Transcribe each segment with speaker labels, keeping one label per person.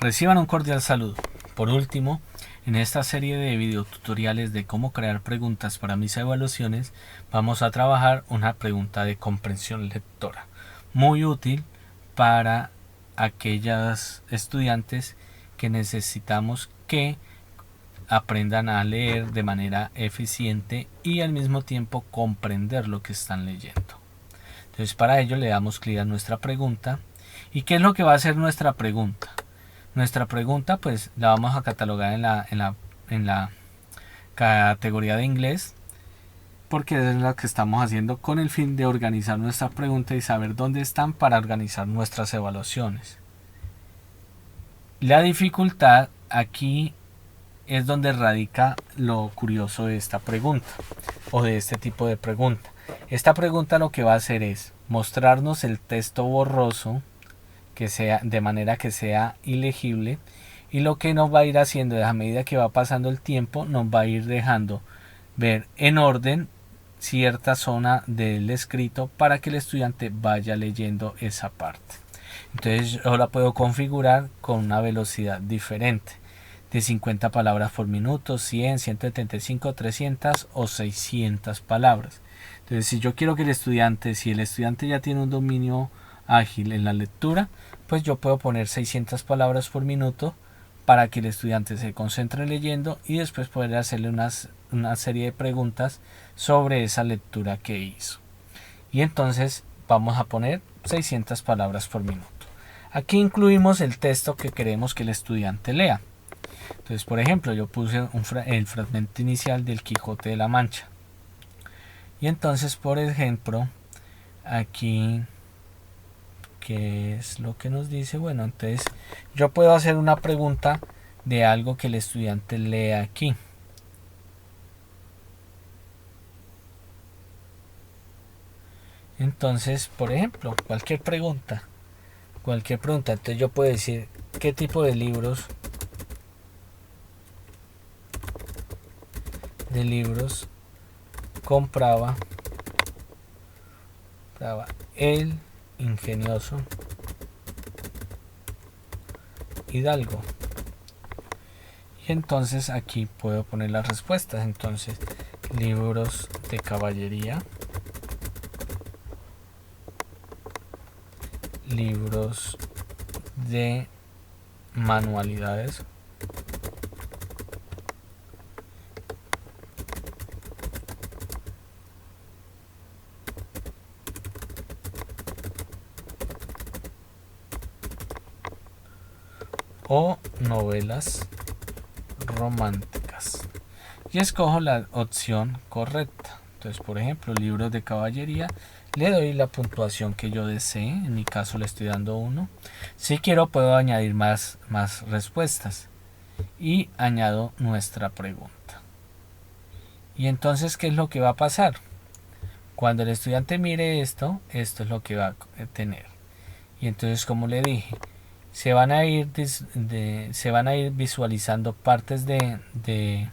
Speaker 1: Reciban un cordial saludo. Por último, en esta serie de videotutoriales de cómo crear preguntas para mis evaluaciones, vamos a trabajar una pregunta de comprensión lectora, muy útil para aquellas estudiantes que necesitamos que aprendan a leer de manera eficiente y al mismo tiempo comprender lo que están leyendo. Entonces, para ello le damos clic a nuestra pregunta. ¿Y qué es lo que va a hacer nuestra pregunta? Nuestra pregunta pues la vamos a catalogar en la categoría de inglés, porque es lo que estamos haciendo con el fin de organizar nuestra pregunta y saber dónde están para organizar nuestras evaluaciones. La dificultad aquí es donde radica lo curioso de esta pregunta o de este tipo de pregunta. Esta pregunta lo que va a hacer es mostrarnos el texto borroso que sea de manera que sea ilegible, y lo que nos va a ir haciendo a medida que va pasando el tiempo nos va a ir dejando ver en orden cierta zona del escrito para que el estudiante vaya leyendo esa parte. Entonces yo la puedo configurar con una velocidad diferente de 50 palabras por minuto, 100, 175, 300 o 600 palabras. Entonces si yo quiero que si el estudiante ya tiene un dominio ágil en la lectura, pues yo puedo poner 600 palabras por minuto para que el estudiante se concentre leyendo y después poder hacerle una serie de preguntas sobre esa lectura que hizo. Y entonces vamos a poner 600 palabras por minuto. Aquí incluimos el texto que queremos que el estudiante lea. Entonces, por ejemplo, yo puse el fragmento inicial del Quijote de la Mancha. Y entonces, por ejemplo, aquí, ¿qué es lo que nos dice? Bueno, entonces yo puedo hacer una pregunta de algo que el estudiante lea aquí. Entonces, por ejemplo, cualquier pregunta. Entonces yo puedo decir qué tipo de libros compraba el ingenioso Hidalgo. Y entonces aquí puedo poner las respuestas. Entonces, libros de caballería, libros de manualidades, o novelas románticas, y escojo la opción correcta. Entonces, por ejemplo, libros de caballería, le doy la puntuación que yo desee. En mi caso le estoy dando 1. Si quiero puedo añadir más respuestas y añado nuestra pregunta. Y entonces, ¿qué es lo que va a pasar? Cuando el estudiante mire esto es lo que va a tener. Y entonces, como le dije, se van a ir visualizando partes de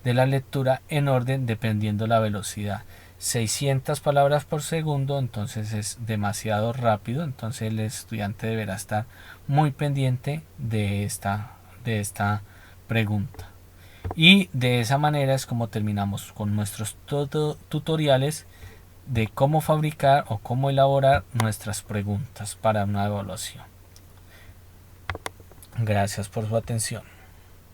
Speaker 1: la lectura en orden dependiendo la velocidad. 600 palabras por segundo, entonces es demasiado rápido, entonces el estudiante deberá estar muy pendiente de esta pregunta. Y de esa manera es como terminamos con nuestros tutoriales de cómo fabricar o cómo elaborar nuestras preguntas para una evaluación. Gracias por su atención.